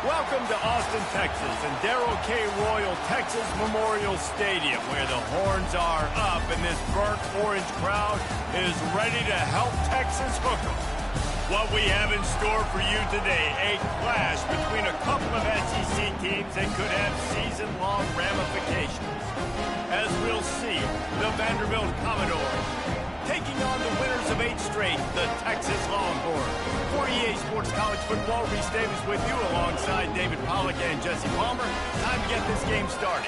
Welcome to Austin, Texas, and Darrell K. Royal Texas Memorial Stadium, where the horns are up and this burnt orange crowd is ready to help Texas hook 'em. What we have in store for you today, a clash between a couple of SEC teams that could have season-long ramifications. As we'll see, the Vanderbilt Commodores taking on the winners of 8 straight, the Texas Longhorns. For EA Sports College Football, Reese Davis with you alongside David Pollack and Jesse Palmer. Time to get this game started.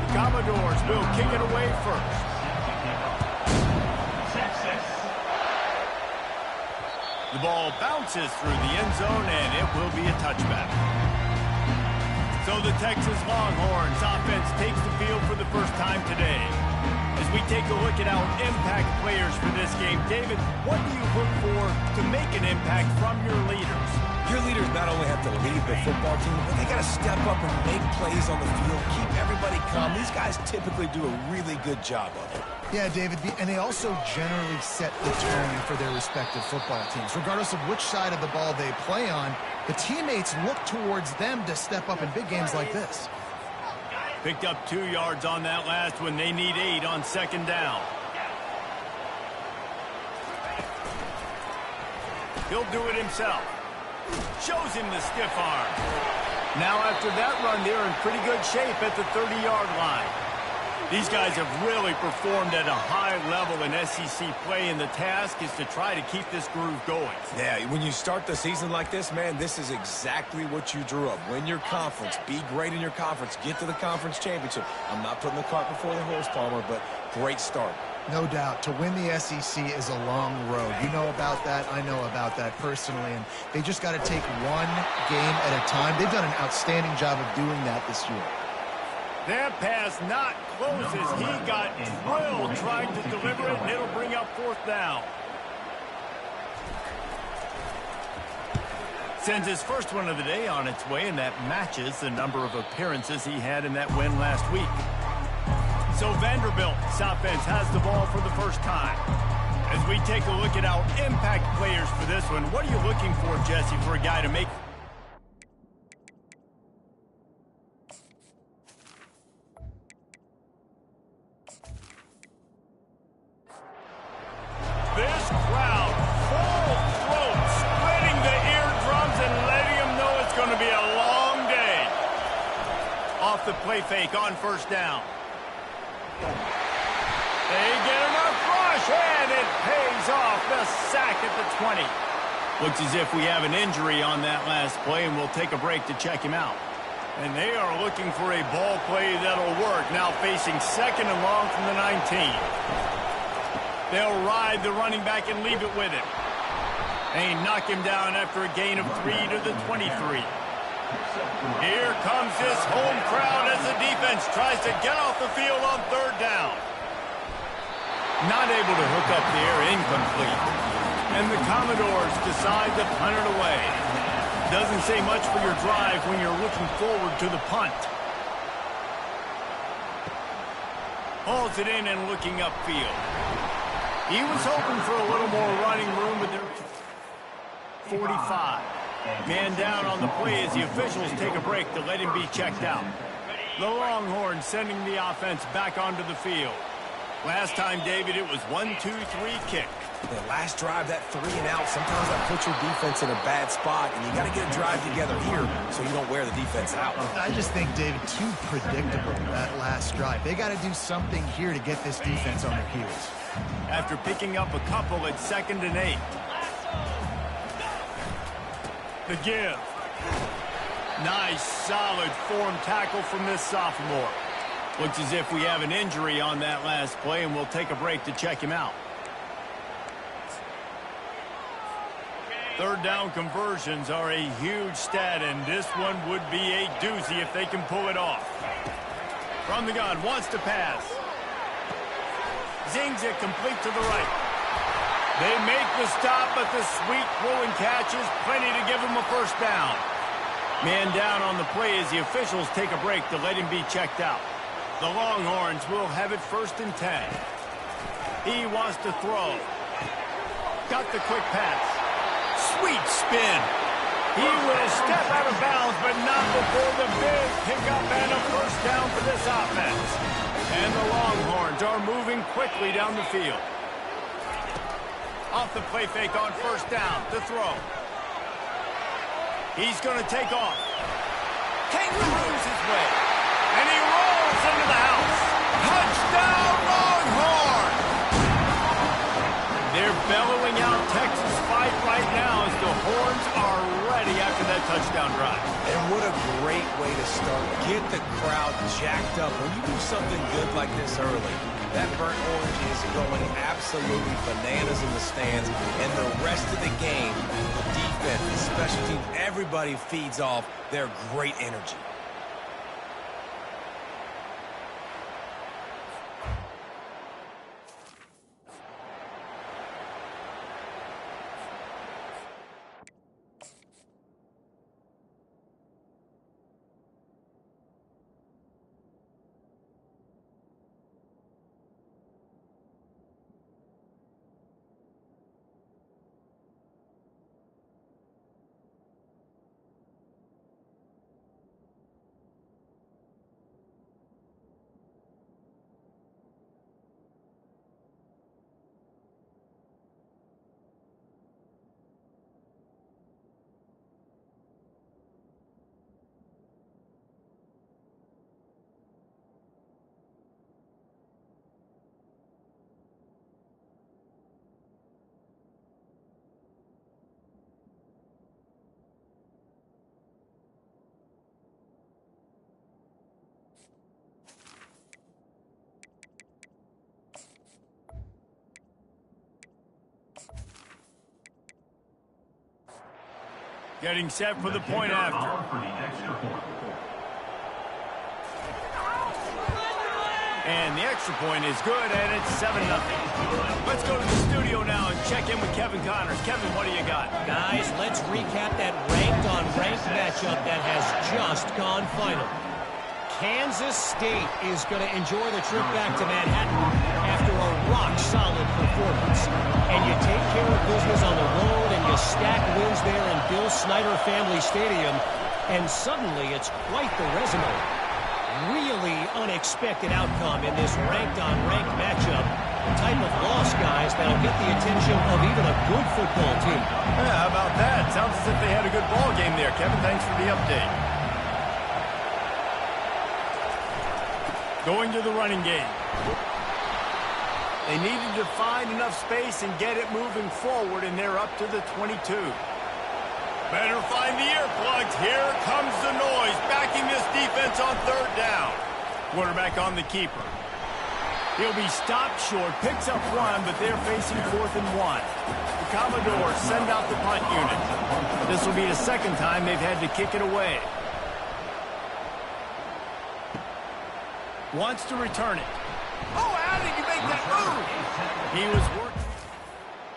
The Commodores will kick it away first. The ball bounces through the end zone, and it will be a touchback. So the Texas Longhorns offense takes the field for the first time today. As we take a look at our impact players for this game, David, what do you look for to make an impact from your leaders? Your leaders not only have to lead the football team, but they got to step up and make plays on the field, keep everybody calm. These guys typically do a really good job of it. Yeah, David, and they also generally set the tone for their respective football teams. Regardless of which side of the ball they play on, the teammates look towards them to step up in big games like this. Picked up 2 yards on that last one. They need 8 on second down. He'll do it himself. Shows him the stiff arm. Now after that run, they're in pretty good shape at the 30-yard line. These guys have really performed at a high level in SEC play, and the task is to try to keep this groove going. Yeah, when you start the season like this, man, this is exactly what you drew up. Win your conference, be great in your conference, get to the conference championship. I'm not putting the cart before the horse, Palmer, but great start. No doubt. To win the SEC is a long road. You know about that. I know about that personally. And they just got to take one game at a time. They've done an outstanding job of doing that this year. That pass not close as he got drilled trying to deliver it, and it'll bring up 4th down. Sends his first one of the day on its way, and that matches the number of appearances he had in that win last week. So Vanderbilt's offense has the ball for the first time. As we take a look at our impact players for this one, what are you looking for, Jesse, for a guy to make... This crowd, full throat, splitting the eardrums and letting them know it's going to be a long day. Off the play fake on first down. They get enough rush, and it pays off. The sack at the 20. Looks as if we have an injury on that last play, and we'll take a break to check him out. And they are looking for a ball play that'll work. Now facing 2nd and long from the 19. They'll ride the running back and leave it with him. They knock him down after a gain of 3 to the 23. Here comes this home crowd as the defense tries to get off the field on 3rd down. Not able to hook up there, incomplete. And the Commodores decide to punt it away. Doesn't say much for your drive when you're looking forward to the punt. Hauls it in and looking upfield. He was hoping for a little more running room, but there's 45. Man down on the play as the officials take a break to let him be checked out. The Longhorns sending the offense back onto the field. Last time, David, it was 1-2-3 kick. The last drive, that 3 and out, sometimes that puts your defense in a bad spot, and you got to get a drive together here so you don't wear the defense out. I just think, David, too predictable, that last drive. They got to do something here to get this defense on their heels. After picking up a couple at 2nd and 8. The give. Nice, solid form tackle from this sophomore. Looks as if we have an injury on that last play, and we'll take a break to check him out. 3rd down conversions are a huge stat, and this one would be a doozy if they can pull it off. From the gun, wants to pass. Zings it complete to the right. They make the stop, but the sweet throw and catch is plenty to give them a 1st down. Man down on the play as the officials take a break to let him be checked out. The Longhorns will have it 1st and 10. He wants to throw. Got the quick pass. Sweet spin. He will step out of bounds, but not before the big pickup and a first down for this offense. And the Longhorns are moving quickly down the field. Off the play fake on first down to throw. He's going to take off. Kangaroos his way. And he rolls into the house. Touchdown, Longhorns! They're bellowing out Texas fight right now as the Horns are ready after that touchdown drive. And what a great way to start. Get the crowd jacked up. When you do something good like this early, that burnt orange is going absolutely bananas in the stands. And the rest of the game, the defense, the special teams, everybody feeds off their great energy. Getting set for the point after. And the extra point is good, and it's 7-0. Let's go to the studio now and check in with Kevin Connors. Kevin, what do you got? Guys, let's recap that ranked-on-ranked matchup that has just gone final. Kansas State is going to enjoy the trip back to Manhattan after a rock-solid performance. And you take care of business on the road and you stack wins there in Bill Snyder Family Stadium, and suddenly it's quite the resume. Really unexpected outcome in this ranked-on-ranked matchup. The type of loss, guys, that'll get the attention of even a good football team. Yeah, how about that? Sounds as if they had a good ball game there. Kevin, thanks for the update. Going to the running game. They needed to find enough space and get it moving forward, and they're up to the 22. Better find the earplugs. Here comes the noise, backing this defense on third down. Quarterback on the keeper. He'll be stopped short, picks up one, but they're facing 4th and 1. The Commodores send out the punt unit. This will be the second time they've had to kick it away. Wants to return it. Oh, how did you make that move? He was working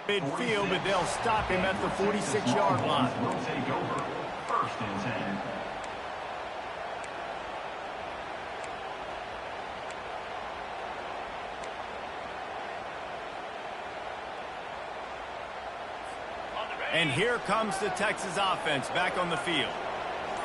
midfield, but they'll stop him at the 46-yard line. Will take over. 1st and 10. And here comes the Texas offense back on the field.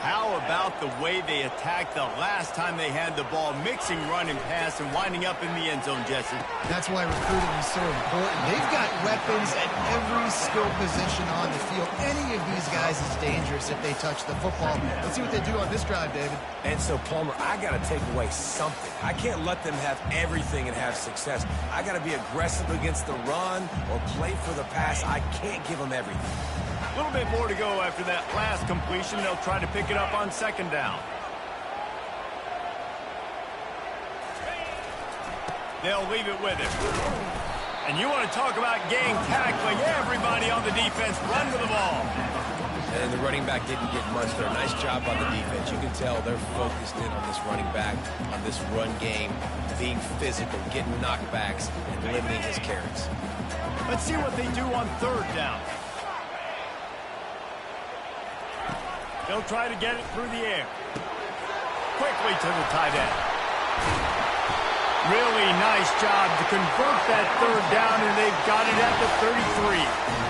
How about the way they attacked the last time they had the ball, mixing run and pass and winding up in the end zone, Jesse? That's why recruiting is so important. They've got weapons at every skill position on the field. Any of these guys is dangerous if they touch the football. Let's see what they do on this drive, David. And so, Palmer, I got to take away something. I can't let them have everything and have success. I got to be aggressive against the run or play for the pass. I can't give them everything. A little bit more to go after that last completion. They'll try to pick it up on 2nd down. They'll leave it with him. And you want to talk about gang tackling. Everybody on the defense run with the ball. And the running back didn't get much there. Nice job on the defense. You can tell they're focused in on this running back, on this run game, being physical, getting knockbacks, and limiting his carries. Let's see what they do on 3rd down. They'll try to get it through the air. Quickly to the tight end. Really nice job to convert that 3rd down, and they've got it at the 33.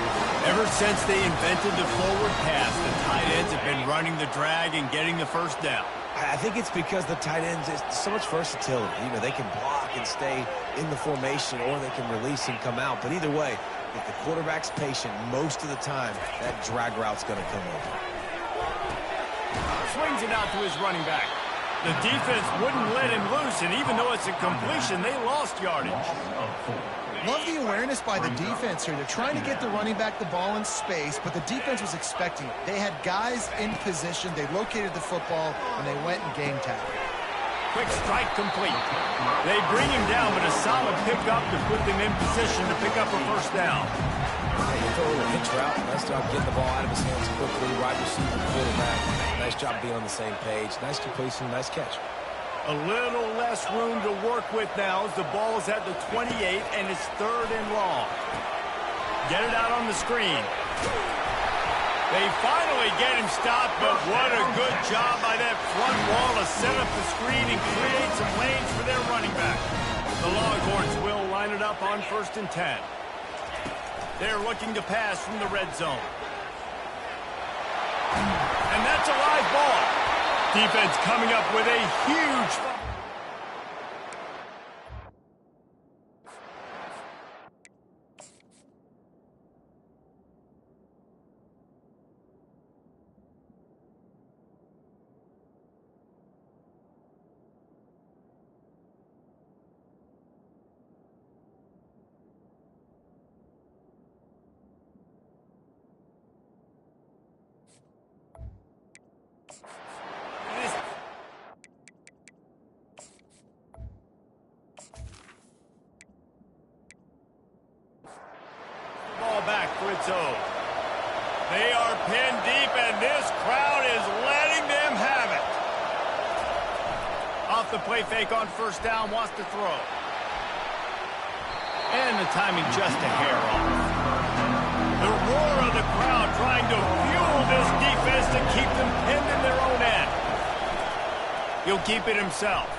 Ever since they invented the forward pass, the tight ends have been running the drag and getting the first down. I think it's because the tight ends, is so much versatility. You know, they can block and stay in the formation, or they can release and come out. But either way, if the quarterback's patient most of the time, that drag route's going to come over. Swings it out to his running back. The defense wouldn't let him loose, and even though it's a completion, they lost yardage. Love the awareness by the defense here. They're trying to get the running back the ball in space, but the defense was expecting it. They had guys in position. They located the football, and they went and game tackle. Quick strike complete. They bring him down, but a solid pickup to put them in position to pick up a first down. Yeah, you throw a hitch route. Nice job getting the ball out of his hands quickly. Wide receiver, quarterback. Nice job being on the same page. Nice completion, nice catch. A little less room to work with now as the ball is at the 28, and it's 3rd and long. Get it out on the screen. They finally get him stopped, but what a good job by that front wall to set up the screen and create some lanes for their running back. The Longhorns will line it up on 1st and 10. They're looking to pass from the red zone. And that's a live ball. Defense coming up with a huge... back for its own. They are pinned deep, and this crowd is letting them have it. Off the play fake on 1st down, wants to throw. And the timing just a hair off. The roar of the crowd trying to fuel this defense to keep them pinned in their own end. He'll keep it himself.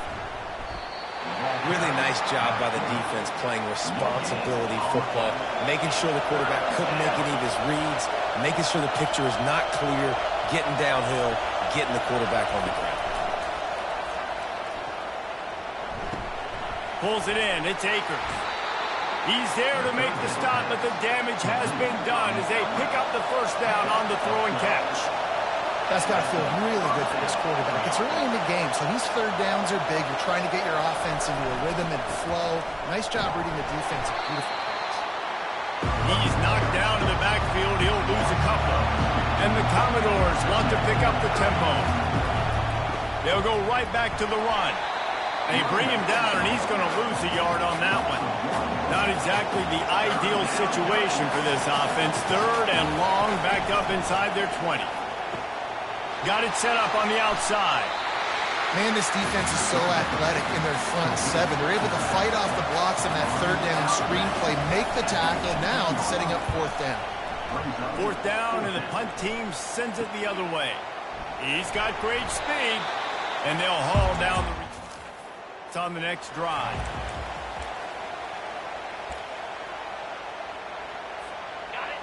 Really nice job by the defense playing responsibility football, making sure the quarterback couldn't make any of his reads, making sure the picture is not clear, getting downhill, getting the quarterback on the ground. Pulls it in. It's Akers. He's there to make the stop, but the damage has been done as they pick up the 1st down on the throw and catch. That's got to feel really good for this quarterback. It's early in the game, so these 3rd downs are big. You're trying to get your offense into a rhythm and flow. Nice job reading the defense. Beautiful. He's knocked down in the backfield. He'll lose a couple. And the Commodores want to pick up the tempo. They'll go right back to the run. They bring him down, and he's going to lose a yard on that one. Not exactly the ideal situation for this offense. 3rd and long, back up inside their 20. Got it set up on the outside. Man, this defense is so athletic in their front 7. They're able to fight off the blocks in that 3rd down screenplay, make the tackle. Now it's setting up 4th down. 4th down, and the punt team sends it the other way. He's got great speed, and they'll haul down the... It's on the next drive.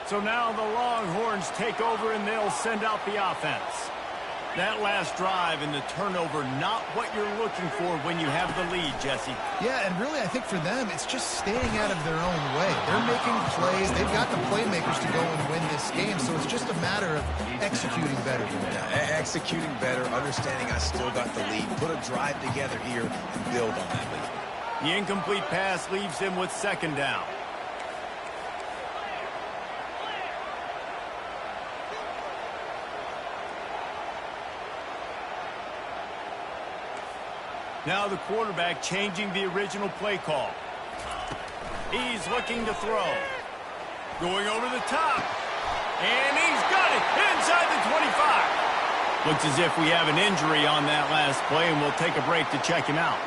So now the Longhorns take over, and they'll send out the offense. That last drive and the turnover, not what you're looking for when you have the lead, Jesse. Yeah, and really I think for them, it's just staying out of their own way. They're making plays. They've got the playmakers to go and win this game, so it's just a matter of executing better. Yeah, executing better, understanding I still got the lead. Put a drive together here and build on that lead. The incomplete pass leaves him with 2nd down. Now the quarterback changing the original play call. He's looking to throw. Going over the top. And he's got it inside the 25. Looks as if we have an injury on that last play, and we'll take a break to check him out.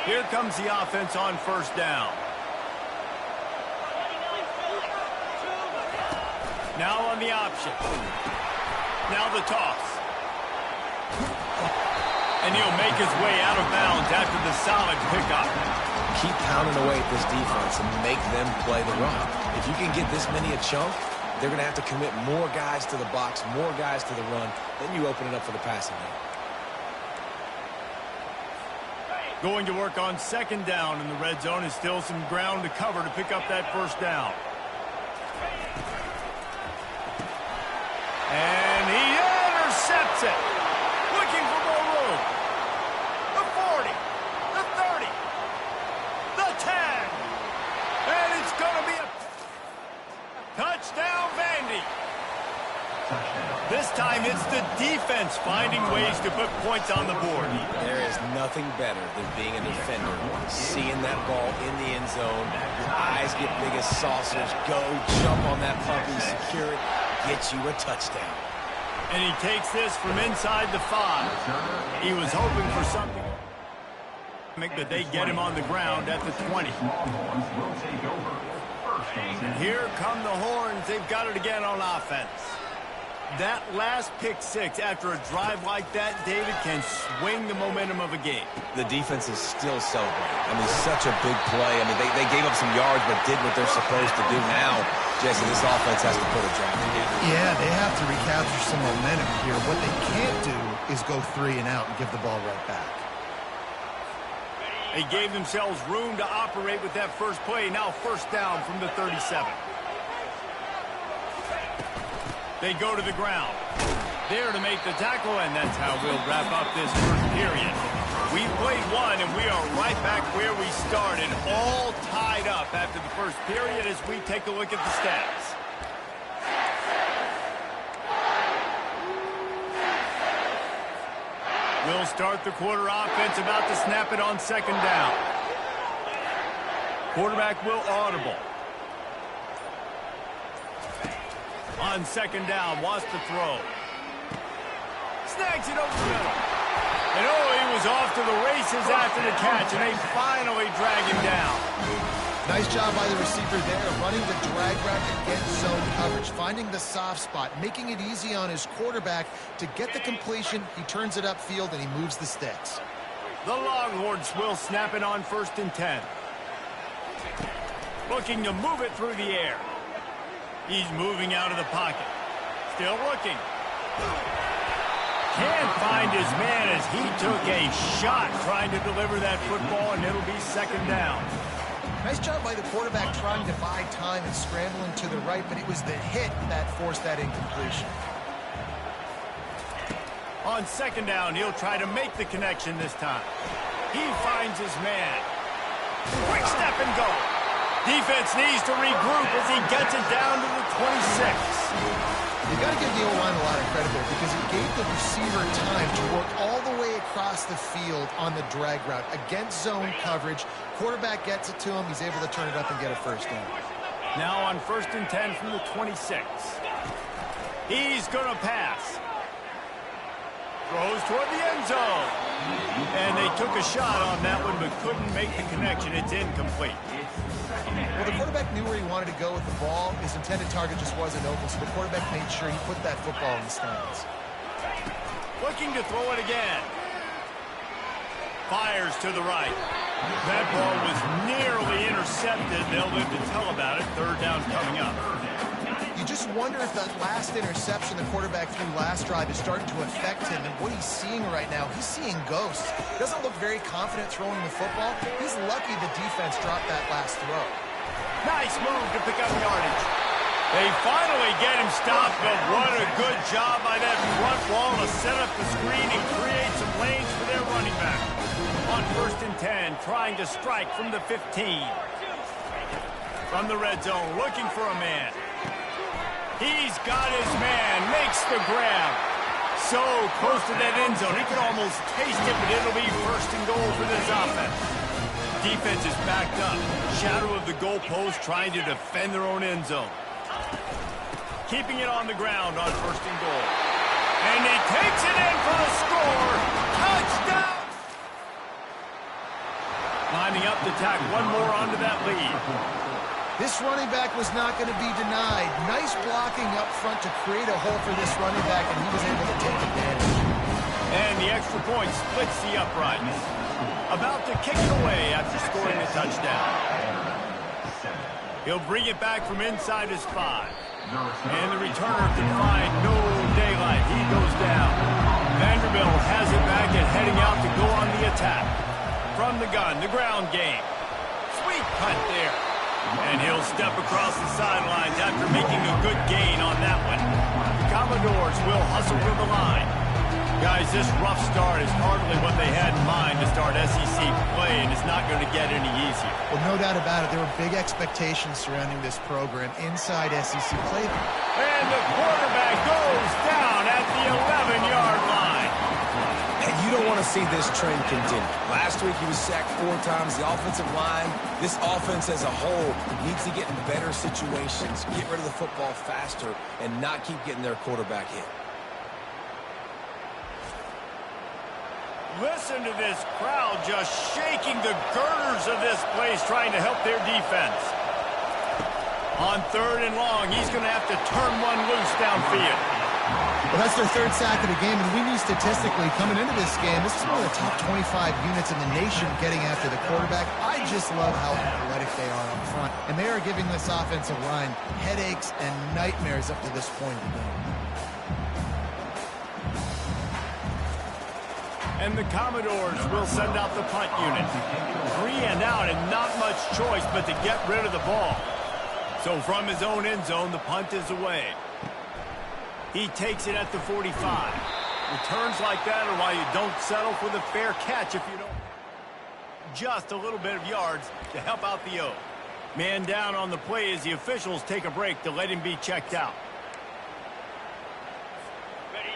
Here comes the offense on 1st down. Now on the option. Now the toss. And he'll make his way out of bounds after the solid pickup. keep pounding away at this defense and make them play the run. If you can get this many a chunk, they're going to have to commit more guys to the box, more guys to the run. Then you open it up for the passing game. Going to work on second down in the red zone is still some ground to cover to pick up that first down. And he intercepts it. Looking for more room. The 40, the 30, the 10. And it's going to be a touchdown, Vandy. This time it's the defense finding ways to put points on the board. There is nothing better than being a defender, seeing that ball in the end zone, your eyes get big as saucers, go jump on that puppy, secure it, get you a touchdown. And he takes this from inside the 5. He was hoping for something, but they get him on the ground at the 20. Here come the horns. They've got it again on offense. That last pick 6 after a drive like that, David, can swing the momentum of a game. The defense is still celebrating. I mean, such a big play. I mean, they gave up some yards but did what they're supposed to do. Now, Jesse, this offense has to put a drive together. Yeah, they have to recapture some momentum here. What they can't do is go 3 and out and give the ball right back. They gave themselves room to operate with that first play. Now first down from the 37. They go to the ground. There to make the tackle, and that's how we'll wrap up this first period. We played one, and we are right back where we started, all tied up after the first period as we take a look at the stats. We'll start the quarter offense, about to snap it on second down. Quarterback will audible. On second down, wants to throw. Snags it over the middle. And he was off to the races after the catch, and they finally drag him down. Nice job by the receiver there, running the drag route against zone coverage, finding the soft spot, making it easy on his quarterback to get the completion. He turns it upfield, and he moves the sticks. The Longhorns will snap it on first and 10. Looking to move it through the air. He's moving out of the pocket. Still looking. Can't find his man as he took a shot trying to deliver that football, and it'll be second down. Nice job by the quarterback trying to buy time and scrambling to the right, but it was the hit that forced that incompletion. On second down, he'll try to make the connection this time. He finds his man. Quick step and go. Defense needs to regroup as he gets it down to the 26. You've got to give the O-line a lot of credit there because it gave the receiver time to work all the way across the field on the drag route against zone coverage. Quarterback gets it to him. He's able to turn it up and get a first down. Now on first and 10 from the 26. He's going to pass. Throws toward the end zone. And they took a shot on that one but couldn't make the connection. It's incomplete. Well, the quarterback knew where he wanted to go with the ball. His intended target just wasn't open, so the quarterback made sure he put that football in the stands. Looking to throw it again. Fires to the right. That ball was nearly intercepted. They'll live to tell about it. Third down coming up. You just wonder if that last interception the quarterback threw last drive is starting to affect him, and what he's seeing right now, he's seeing ghosts. Doesn't look very confident throwing the football. He's lucky the defense dropped that last throw. Nice move to pick up yardage. They finally get him stopped, but what a good job by that front wall to set up the screen and create some lanes for their running back. On first and 10, trying to strike from the 15. From the red zone, looking for a man. He's got his man, makes the grab. So close to that end zone, he can almost taste it, but it'll be first and goal for this offense. Defense is backed up. Shadow of the goalpost trying to defend their own end zone. Keeping it on the ground on first and goal. And he takes it in for the score. Touchdown! Lining up to tack one more onto that lead. This running back was not going to be denied. Nice blocking up front to create a hole for this running back, and he was able to take advantage. And the extra point splits the uprights. About to kick it away after scoring a touchdown. He'll bring it back from inside his 5. And the returner can find no daylight. He goes down. Vanderbilt has it back and heading out to go on the attack. From the gun, the ground game. Sweet punt there. And he'll step across the sidelines after making a good gain on that one. The Commodores will hustle to the line. Guys, this rough start is hardly what they had in mind to start SEC play, and it's not going to get any easier. Well, no doubt about it. There were big expectations surrounding this program inside SEC play. And the quarterback goes down at the 11-yard line. And you don't want to see this trend continue. Last week he was sacked 4 times. The offensive line, this offense as a whole, needs to get in better situations, get rid of the football faster, and not keep getting their quarterback hit. Listen to this crowd just shaking the girders of this place trying to help their defense. On 3rd and long, he's going to have to turn one loose downfield. Well, that's their 3rd sack of the game, and we knew statistically coming into this game, this is one of the top 25 units in the nation getting after the quarterback. I just love how athletic they are up front, and they are giving this offensive line headaches and nightmares up to this point in the game. And the Commodores will send out the punt unit. 3 and out and not much choice but to get rid of the ball. So from his own end zone, the punt is away. He takes it at the 45. Returns like that are why you don't settle for the fair catch if you don't. Just a little bit of yards to help out the O. Man down on the play as the officials take a break to let him be checked out.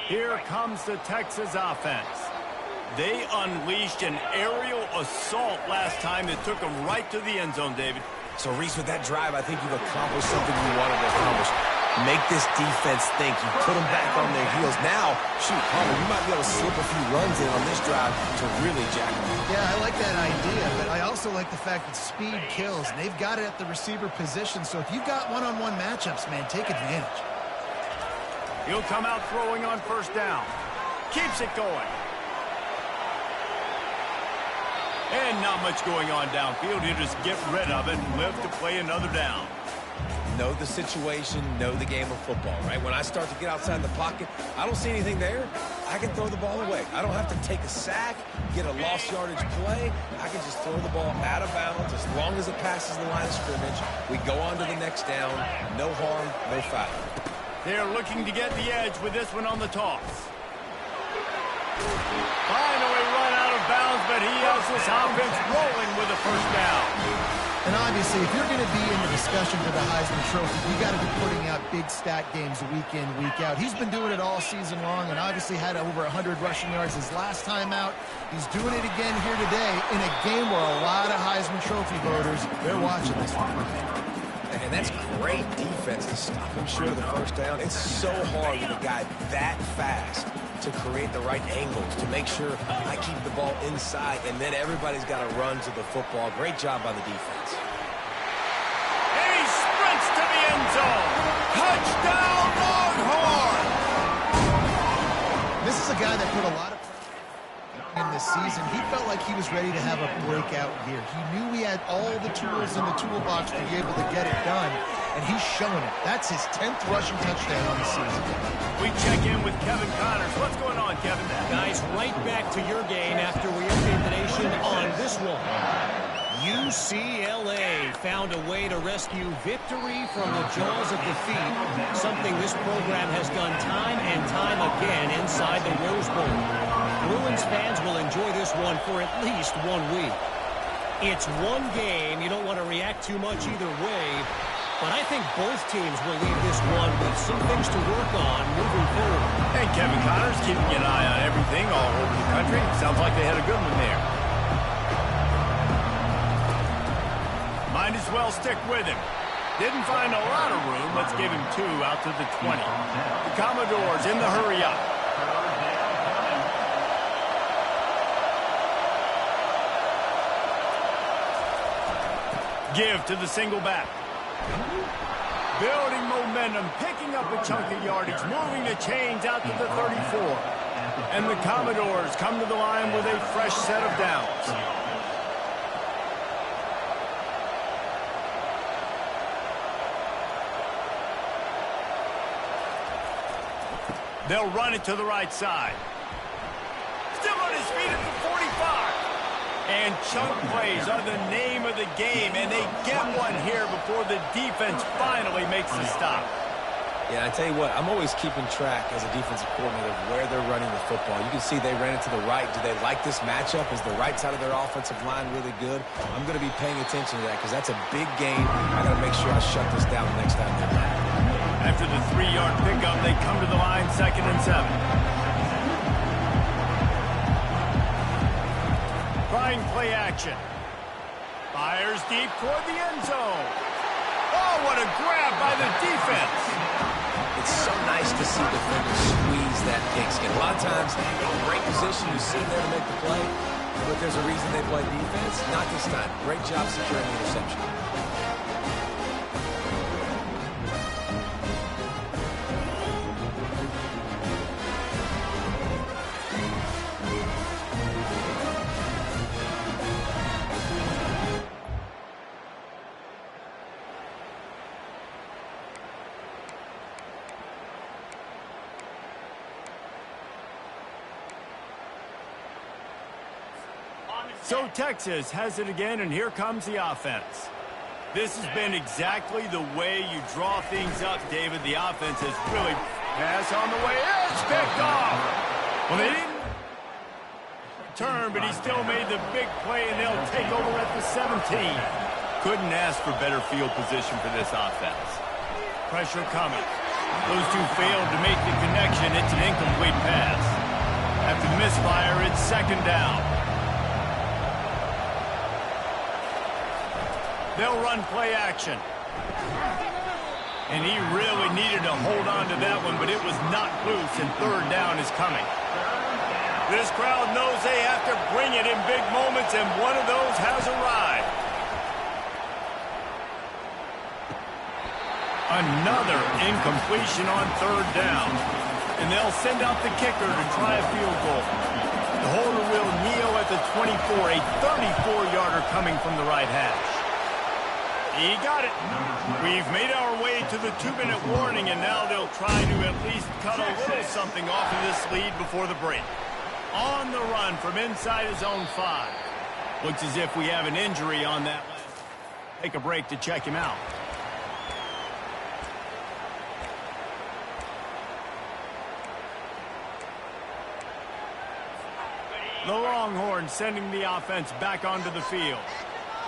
Here comes the Texas offense. They unleashed an aerial assault last time that took them right to the end zone, David. So, Reese, with that drive, I think you've accomplished something you wanted to accomplish. Make this defense think. You put them back on their heels. Now, shoot, Palmer, you might be able to slip a few runs in on this drive to really jack them. Yeah, I like that idea, but I also like the fact that speed kills, and they've got it at the receiver position. So if you've got one-on-one matchups, man, take advantage. He'll come out throwing on 1st down. Keeps it going. And not much going on downfield. He'll just get rid of it and live to play another down. Know the situation, know the game of football, right? When I start to get outside the pocket, I don't see anything there. I can throw the ball away. I don't have to take a sack, get a lost yardage play. I can just throw the ball out of bounds as long as it passes the line of scrimmage. We go on to the next down. No harm, no foul. They're looking to get the edge with this one on the toss. Finally run out of bounds, but he has this offense rolling with a 1st down. And obviously, if you're going to be in the discussion for the Heisman Trophy, you got to be putting out big stat games week in, week out. He's been doing it all season long and obviously had over 100 rushing yards his last time out. He's doing it again here today in a game where a lot of Heisman Trophy voters, they're watching this one. And that's great defense to stop him short of the 1st down. It's so hard with a guy that fast to create the right angles, to make sure I keep the ball inside, and then everybody's got to run to the football. Great job by the defense. And he sprints to the end zone. Touchdown, Longhorn! This is a guy that put a lot of in this season. He felt like he was ready to have a breakout year. He knew he had all the tools in the toolbox to be able to get it done, and he's showing it. That's his 10th rushing touchdown on the season. We check in with Kevin Connors. What's going on, Kevin? Guys, right back to your game after we update the nation on this one. UCLA found a way to rescue victory from the jaws of defeat, something this program has done time and time again inside the Rose Bowl. Bruins fans will enjoy this one for at least 1 week. It's one game. You don't want to react too much either way, but I think both teams will leave this one with some things to work on moving forward. And Kevin Connors keeping an eye on everything all over the country. Sounds like they had a good one there. Might as well stick with him. Didn't find a lot of room. Let's give him 2 out to the 20. The Commodores in the hurry up. Give to the single back. Building momentum, picking up a chunk of yardage, moving the chains out to the 34. And the Commodores come to the line with a fresh set of downs. They'll run it to the right side. Still on his feet at the 45. And chunk plays are the name of the game, and they get one here before the defense finally makes the stop. Yeah, I tell you what, I'm always keeping track as a defensive coordinator of where they're running the football. You can see they ran it to the right. Do they like this matchup? Is the right side of their offensive line really good? I'm going to be paying attention to that because that's a big gain. I got to make sure I shut this down the next time they run. After the 3-yard pickup, they come to the line 2nd and 7. Trying play action. Fires deep toward the end zone. Oh, what a grab by the defense. It's so nice to see defenders squeeze that pigskin. A lot of times, in great position, you see them there to make the play, but there's a reason they play defense. Not this time. Great job securing the interception. So Texas has it again, and here comes the offense. This has been exactly the way you draw things up, David. The offense has really pass on the way. It's picked off. Well, they didn't turn, but he still made the big play, and they'll take over at the 17. Couldn't ask for better field position for this offense. Pressure coming. Those two failed to make the connection. It's an incomplete pass. After the misfire, it's 2nd down. They'll run play action. And he really needed to hold on to that one, but it was not loose, and 3rd down is coming. This crowd knows they have to bring it in big moments, and one of those has arrived. Another incompletion on 3rd down. And they'll send out the kicker to try a field goal. The holder will kneel at the 24, a 34-yarder coming from the right hash. He got it. We've made our way to the 2-minute warning, and now they'll try to at least cut a little something off of this lead before the break. On the run from inside his own 5. Looks as if we have an injury on that last. Take a break to check him out. The Longhorns sending the offense back onto the field.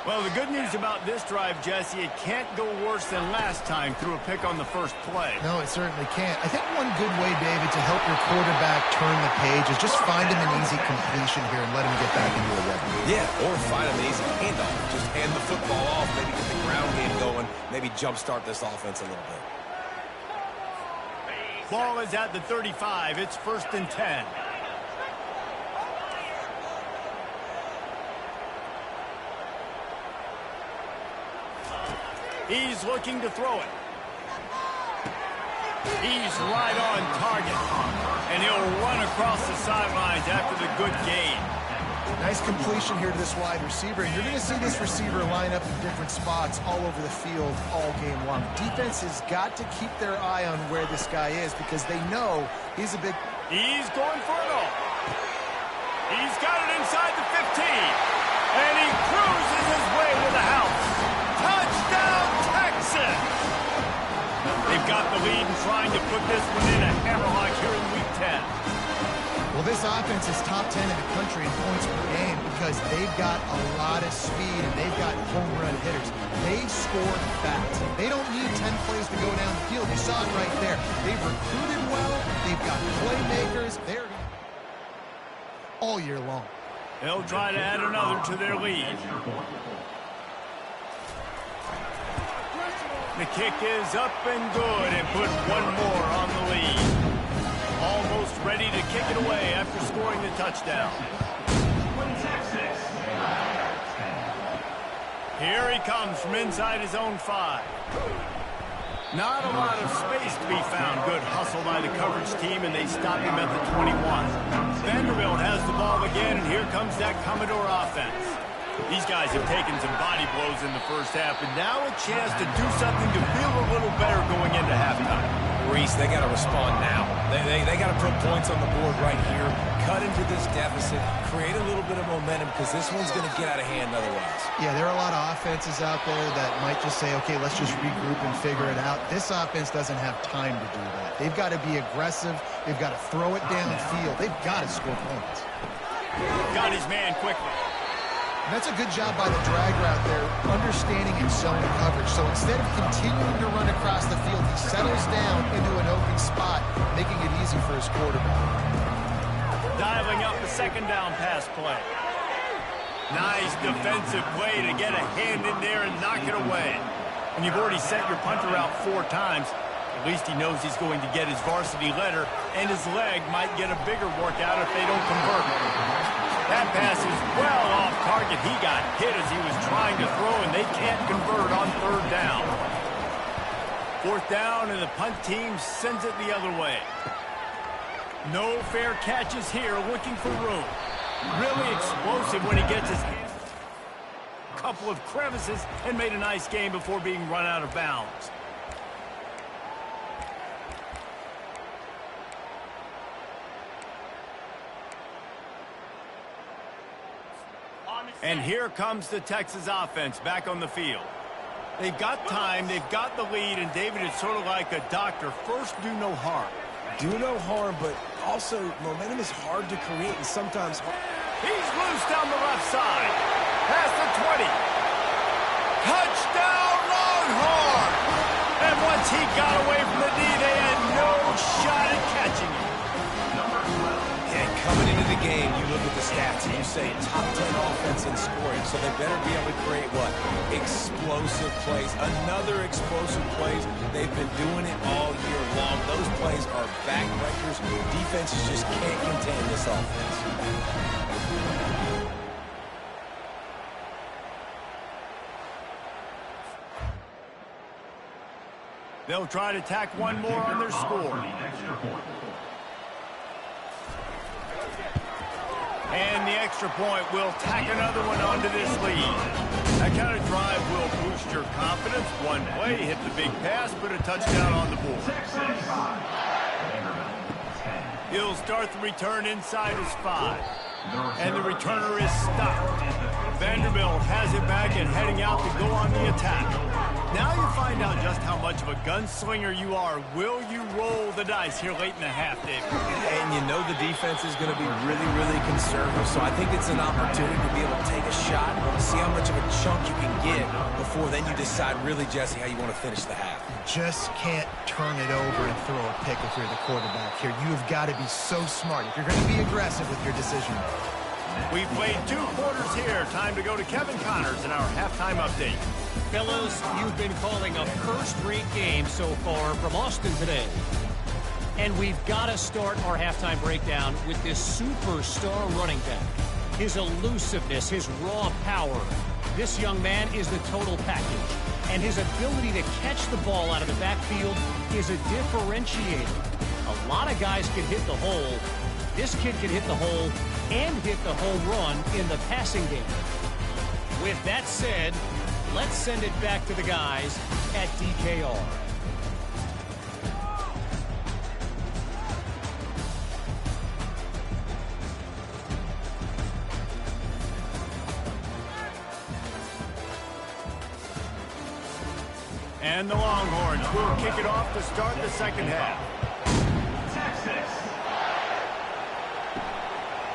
Well, the good news about this drive, Jesse, it can't go worse than last time through a pick on the first play. No, it certainly can't. I think one good way, David, to help your quarterback turn the page is just find him an easy completion here and let him get back into a rhythm. Yeah, or find him an easy handoff. Just hand the football off, maybe get the ground game going, maybe jumpstart this offense a little bit. Ball is at the 35. It's 1st and 10. He's looking to throw it. He's right on target. And he'll run across the sidelines after the good gain. Nice completion here to this wide receiver. And you're going to see this receiver line up in different spots all over the field all game long. Defense has got to keep their eye on where this guy is because they know he's a big... He's going for it all. He's got it inside the 15. And he cruises his way to the house. Touchdown, Texas! They've got the lead and trying to put this one in a hammerlock here in Week 10. Well, this offense is top 10 in the country in points per game because they've got a lot of speed and they've got home run hitters. They score fast. They don't need 10 plays to go down the field. You saw it right there. They've recruited well. They've got playmakers. They're all year long. They'll try to add another to their lead. The kick is up and good and put one more on the lead. Almost ready to kick it away after scoring the touchdown. Here he comes from inside his own 5. Not a lot of space to be found. Good hustle by the coverage team, and they stop him at the 21. Vanderbilt has the ball again, and here comes that Commodore offense. These guys have taken some body blows in the first half, and now a chance to do something to feel a little better going into halftime. Reese, they got to respond now. They got to put points on the board right here, cut into this deficit, create a little bit of momentum, because this one's going to get out of hand otherwise. Yeah, there are a lot of offenses out there that might just say, okay, let's just regroup and figure it out. This offense doesn't have time to do that. They've got to be aggressive. They've got to throw it downfield. They've got to score points. Got his man quickly. And that's a good job by the drag route there, understanding its zone coverage. So instead of continuing to run across the field, he settles down into an open spot, making it easy for his quarterback. Dialing up the second down pass play. Nice defensive play to get a hand in there and knock it away. And you've already sent your punter out 4 times. At least he knows he's going to get his varsity letter, and his leg might get a bigger workout if they don't convert. That pass is well off target. He got hit as he was trying to throw, and they can't convert on 3rd down. 4th down, and the punt team sends it the other way. No fair catches here, looking for room. Really explosive when he gets his hands. A couple of crevices and made a nice game before being run out of bounds. And here comes the Texas offense back on the field. They've got time, they've got the lead, and David is sort of like a doctor. First, do no harm. Do no harm, but also momentum is hard to create and sometimes hard. He's loose down the left side. Past the 20. Touchdown, Longhorn! And once he got away from the D, they had no shot at catching him. And coming into the game, you look at the stats and you say top 10 offense in scoring, so they better be able to create what? Explosive plays. Another explosive plays. They've been doing it all year long. Those plays are backbreakers. Defenses just can't contain this offense. They'll try to tack one more on their score. And the extra point will tack another one onto this lead. That kind of drive will boost your confidence. One play, hit the big pass, put a touchdown on the board. He'll start the return inside his 5. And the returner is stopped. Vanderbilt has it back and heading out to go on the attack. Now you find out just how much of a gunslinger you are. Will you roll the dice here late in the half, David? And you know the defense is going to be really, really conservative, so I think it's an opportunity to be able to take a shot, see how much of a chunk you can get before then you decide really, Jesse, how you want to finish the half. Just can't turn it over and throw a pick if you're the quarterback here. You've got to be so smart if you're going to be aggressive with your decision. We've played 2 quarters here. Time to go to Kevin Connors in our halftime update. Fellas, you've been calling a first-rate game so far from Austin today. And we've got to start our halftime breakdown with this superstar running back. His elusiveness, his raw power. This young man is the total package. And his ability to catch the ball out of the backfield is a differentiator. A lot of guys can hit the hole. This kid can hit the hole and hit the home run in the passing game. With that said, let's send it back to the guys at DKR. And the Longhorns will kick it off to start the second half.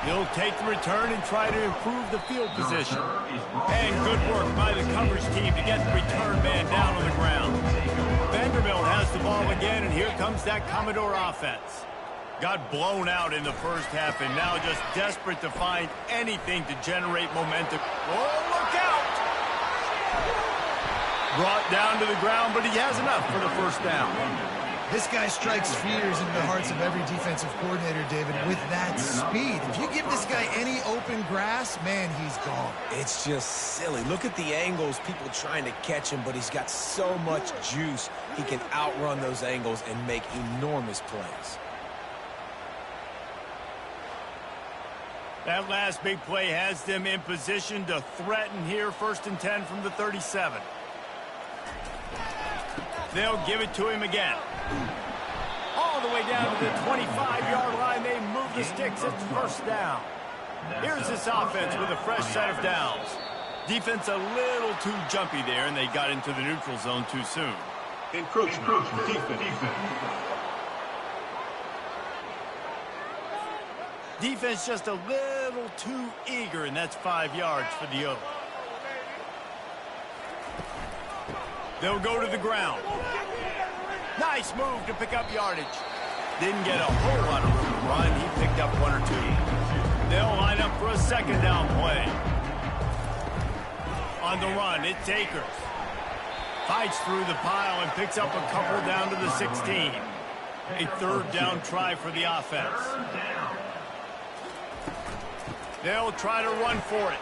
He'll take the return and try to improve the field position. And good work by the coverage team to get the return man down on the ground. Vanderbilt has the ball again, and here comes that Commodore offense. Got blown out in the first half, and now just desperate to find anything to generate momentum. Oh, look out! Brought down to the ground, but he has enough for the first down. This guy strikes fears into the hearts of every defensive coordinator, David, with that speed. If you give this guy any open grass, man, he's gone. It's just silly. Look at the angles, people trying to catch him, but he's got so much juice. He can outrun those angles and make enormous plays. That last big play has them in position to threaten here, 1st and 10 from the 37. They'll give it to him again. All the way down to the 25-yard line. They move the sticks. It's 1st down. Here's this offense with a fresh set of downs. Defense a little too jumpy there, and they got into the neutral zone too soon. Encroachment defense. Defense just a little too eager, and that's 5 yards for the Oak. They'll go to the ground. Nice move to pick up yardage. Didn't get a whole lot of room to run. He picked up 1 or 2. They'll line up for a 2nd down play. On the run, it's Akers. Fights through the pile and picks up a couple down to the 16. A 3rd down try for the offense. They'll try to run for it.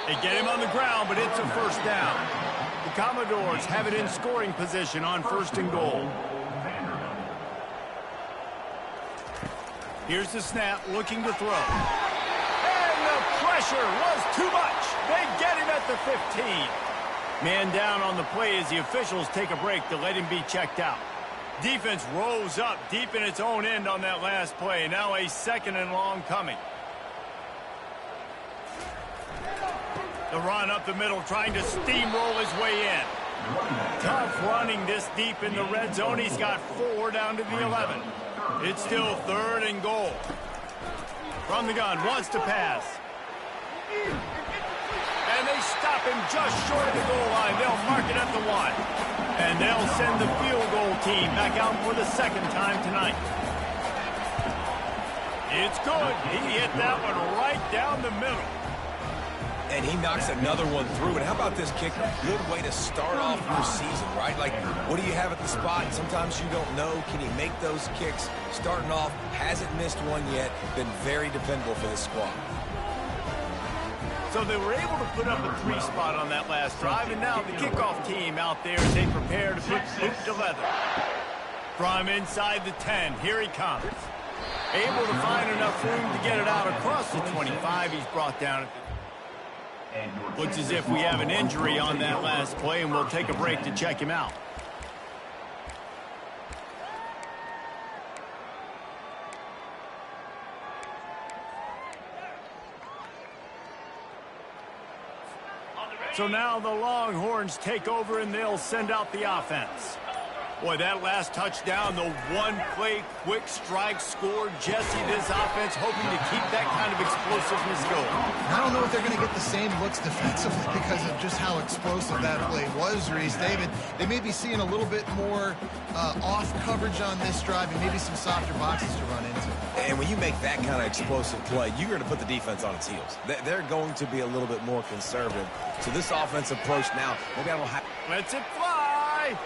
They get him on the ground, but it's a 1st down. The Commodores have it in scoring position on 1st and goal. Here's the snap, looking to throw. And the pressure was too much. They get him at the 15. Man down on the play as the officials take a break to let him be checked out. Defense rose up deep in its own end on that last play. Now a 2nd and long coming. The run up the middle, trying to steamroll his way in. Tough running this deep in the red zone. He's got 4 down to the 11. It's still 3rd and goal. From the gun, wants to pass. And they stop him just short of the goal line. They'll mark it at the 1. And they'll send the field goal team back out for the 2nd time tonight. It's good. He hit that one right down the middle. And he knocks another one through. And how about this kick? Good way to start off your season, right? Like, what do you have at the spot? Sometimes you don't know. Can he make those kicks? Starting off, hasn't missed one yet. Been very dependable for this squad. So they were able to put up a 3 spot on that last drive, and now the kickoff team out there as they prepare to put boot to leather. From inside the 10, here he comes. Able to find enough room to get it out across the 25. He's brought down at the... Looks as if we have an injury on that last play, and we'll take a break to check him out. So now the Longhorns take over, and they'll send out the offense. Boy, that last touchdown, the one-play quick strike score. Jesse, this offense hoping to keep that kind of explosiveness going. I don't know if they're going to get the same looks defensively because of just how explosive that play was, Reese. David, they may be seeing a little bit more off coverage on this drive and maybe some softer boxes to run into. And when you make that kind of explosive play, you're going to put the defense on its heels. They're going to be a little bit more conservative. So this offense approach now, maybe I don't have... Lets it fly.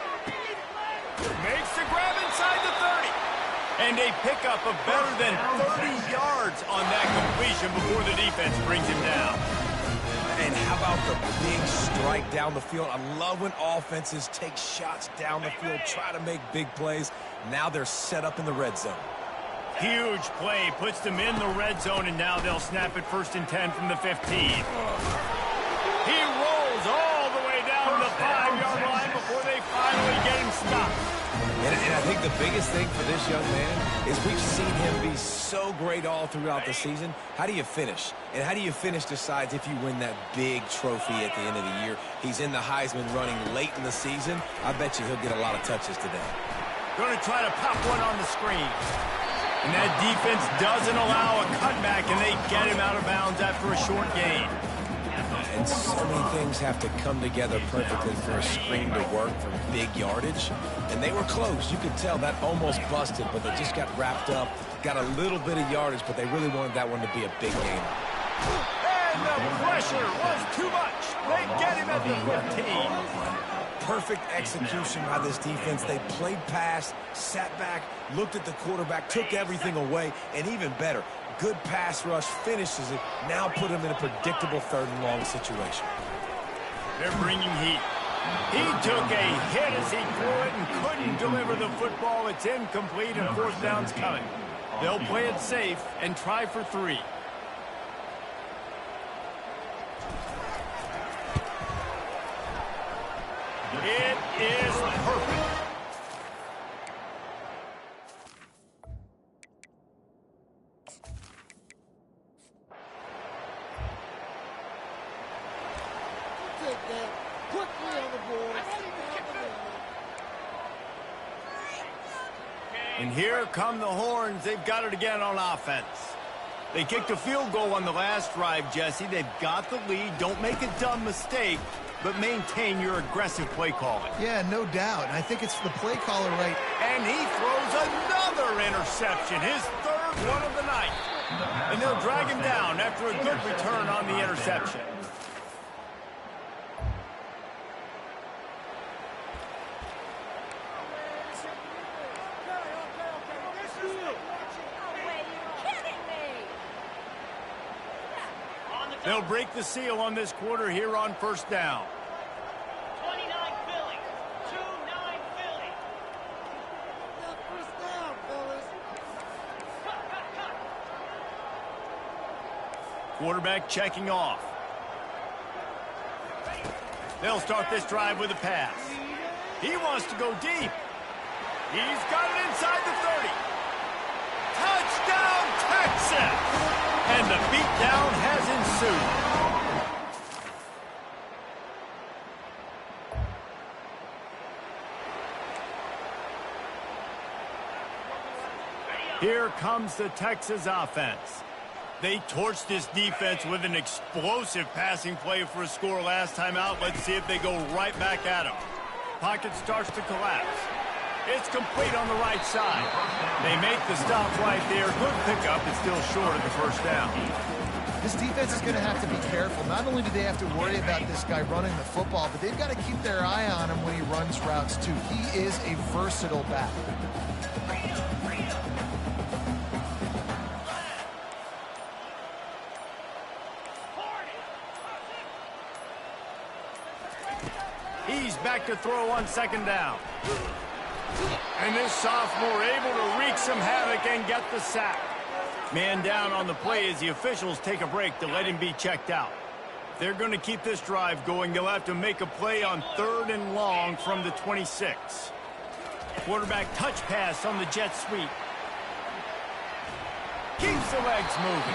Makes the grab inside the 30. And a pickup of better than 30 yards on that completion before the defense brings him down. And how about the big strike down the field? I love when offenses take shots down the field, try to make big plays. Now they're set up in the red zone. Huge play, puts them in the red zone, and now they'll snap it 1st and 10 from the 15. He rolls all the way down to the 5-yard line before they finally get him stopped. And I think the biggest thing for this young man is we've seen him be so great all throughout the season. How do you finish? And how do you finish decides if you win that big trophy at the end of the year. He's in the Heisman running late in the season. I bet you he'll get a lot of touches today. Going to try to pop one on the screen. And that defense doesn't allow a cutback, and they get him out of bounds after a short gain. And so many things have to come together perfectly for a screen to work for big yardage. And they were close. You could tell that almost busted, but they just got wrapped up, got a little bit of yardage, but they really wanted that one to be a big game. And the pressure was too much. They get him at the 15. Perfect execution by this defense. They played pass, sat back, looked at the quarterback, took everything away, and even better, good pass rush, finishes it, now put him in a predictable 3rd and long situation. They're bringing heat. He took a hit as he threw it and couldn't deliver the football. It's incomplete and 4th down's coming. They'll play it safe and try for 3. It is perfect. Take that quickly on the board. And here come the Horns. They've got it again on offense. They kicked a field goal on the last drive, Jesse. They've got the lead. Don't make a dumb mistake, but maintain your aggressive play calling. Yeah, no doubt. And I think it's the play caller right. And he throws another interception, his 3rd one of the night. And they'll drag him down after a good return on the interception. They'll break the seal on this quarter here on 1st down. 29 Philly. 2-9 Philly. That 1st down, fellas. Cut. Quarterback checking off. They'll start this drive with a pass. He wants to go deep. He's got it inside the 30. Touchdown, Texas! And the beatdown has ensued. Here comes the Texas offense. They torched this defense with an explosive passing play for a score last time out. Let's see if they go right back at him. Pocket starts to collapse. It's complete on the right side. They make the stop right there. Good pickup. It's still short of the 1st down. This defense is going to have to be careful. Not only do they have to worry about this guy running the football, but they've got to keep their eye on him when he runs routes, too. He is a versatile back. He's back to throw on 2nd down. And this sophomore able to wreak some havoc and get the sack. Man down on the play as the officials take a break to let him be checked out. If they're going to keep this drive going, they'll have to make a play on 3rd and long from the 26. Quarterback touch pass on the jet sweep. Keeps the legs moving.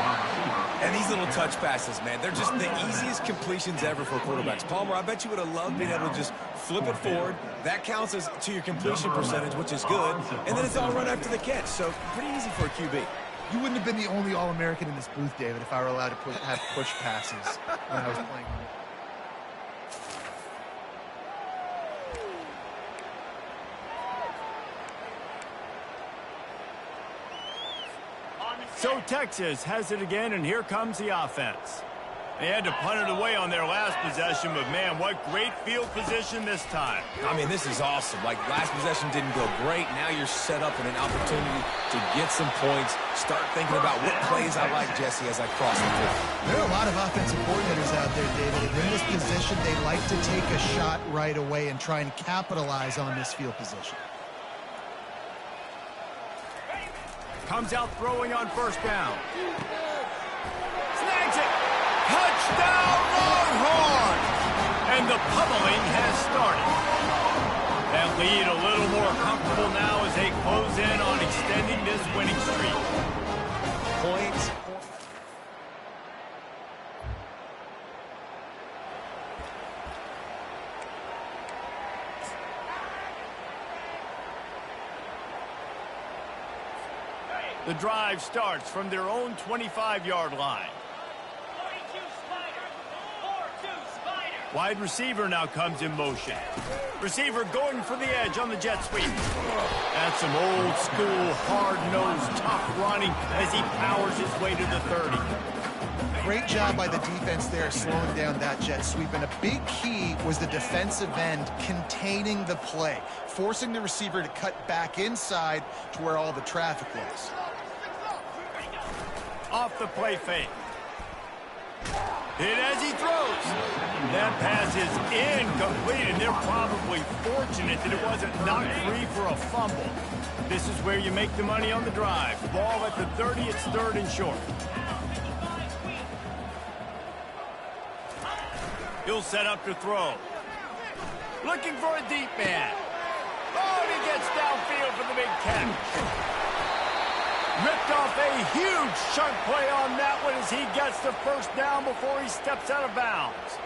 And these little touch passes, man, they're just the easiest completions ever for quarterbacks. Palmer, I bet you would have loved being able to just flip it forward. That counts as to your completion percentage, which is good. And then it's all run after the catch, so pretty easy for a QB. You wouldn't have been the only All-American in this booth, David, if I were allowed to have push passes when I was playing. So Texas has it again, and here comes the offense. They had to punt it away on their last possession, but man, what great field position this time. I mean, this is awesome. Like, last possession didn't go great. Now you're set up in an opportunity to get some points. Start thinking about what plays I like, Jesse, as I cross the field. There are a lot of offensive coordinators out there, David, and in this position, they like to take a shot right away and try and capitalize on this field position. Comes out throwing on 1st down. Snags it. Touchdown, Longhorns! And the pummeling has started. That lead a little more comfortable now as they close in on extending this winning streak. Points. The drive starts from their own 25-yard line. 42 Spider. 4-2 Spider. Wide receiver now comes in motion. Receiver going for the edge on the jet sweep. That's some old school, hard-nosed, tough running as he powers his way to the 30. Great job by the defense there slowing down that jet sweep. And a big key was the defensive end containing the play, forcing the receiver to cut back inside to where all the traffic was. Off the play fake. Hit as he throws. That pass is incomplete, and they're probably fortunate that it wasn't knocked free for a fumble. This is where you make the money on the drive. Ball at the 30, it's 3rd and short. He'll set up to throw. Looking for a deep man. Oh, and he gets downfield for the big catch. Ripped off a huge chunk play on that one as he gets the first down before he steps out of bounds.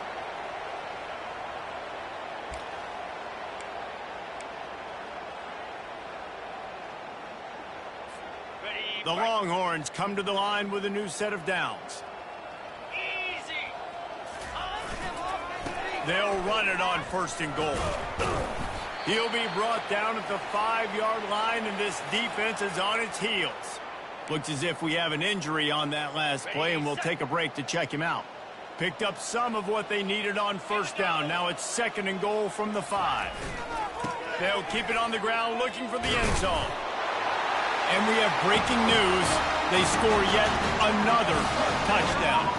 The Longhorns come to the line with a new set of downs. They'll run it on 1st and goal. He'll be brought down at the 5-yard line, and this defense is on its heels. Looks as if we have an injury on that last play, and we'll take a break to check him out. Picked up some of what they needed on 1st down. Now it's 2nd and goal from the 5. They'll keep it on the ground looking for the end zone. And we have breaking news. They score yet another touchdown.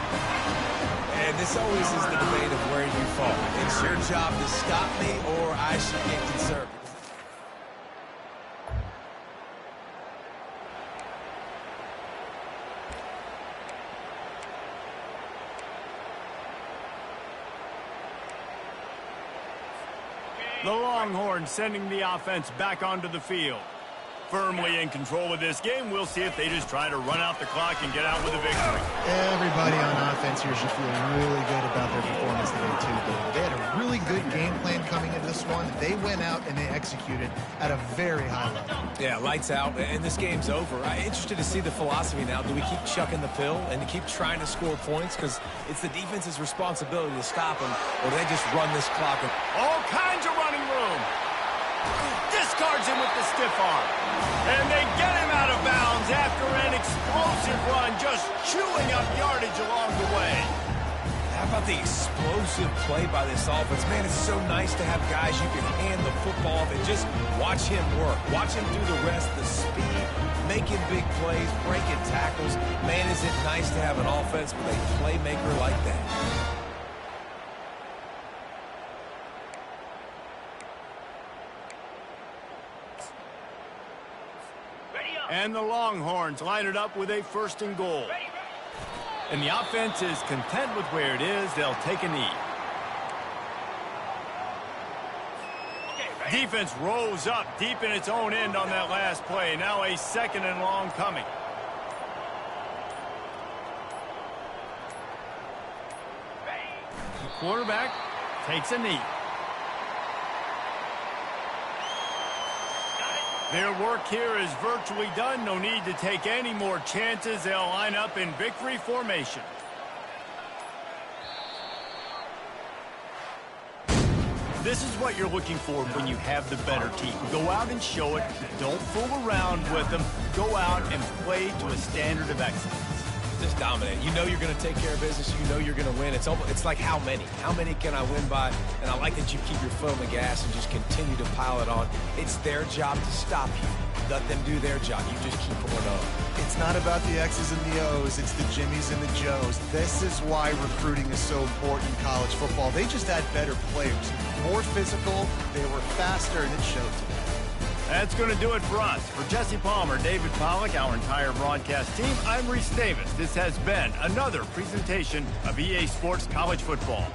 And this always is the debate of where you fall. It's your job to stop me, or I should get conservative. The Longhorns sending the offense back onto the field. Firmly in control of this game. We'll see if they just try to run out the clock and get out with a victory. Everybody on offense here should feel really good about their performance today, too, David. They had a really good game plan coming into this one. They went out and they executed at a very high level. Yeah, lights out, and this game's over. I'm interested to see the philosophy now. Do we keep chucking the pill and keep trying to score points? Because it's the defense's responsibility to stop them, or they just run this clock. All kinds of running room. Discards him with the stiff arm. And they get him out of bounds after an explosive run, just chewing up yardage along the way. How about the explosive play by this offense? Man, it's so nice to have guys you can hand the football off and just watch him work. Watch him do the rest, the speed, making big plays, breaking tackles. Man, is it nice to have an offense with a playmaker like that. And the Longhorns line it up with a 1st and goal. And the offense is content with where it is. They'll take a knee. Defense rose up deep in its own end on that last play. Now a 2nd and long coming. The quarterback takes a knee. Their work here is virtually done. No need to take any more chances. They'll line up in victory formation. This is what you're looking for when you have the better team. Go out and show it. Don't fool around with them. Go out and play to a standard of excellence. Just dominate. You know you're going to take care of business. You know you're going to win. It's like how many? How many can I win by? And I like that you keep your foot on the gas and just continue to pile it on. It's their job to stop you. Let them do their job. You just keep going on. It's not about the X's and the O's. It's the Jimmies and the Joes. This is why recruiting is so important in college football. They just had better players. More physical. They were faster, and it showed today. That's going to do it for us. For Jesse Palmer, David Pollack, our entire broadcast team, I'm Reese Davis. This has been another presentation of EA Sports College Football.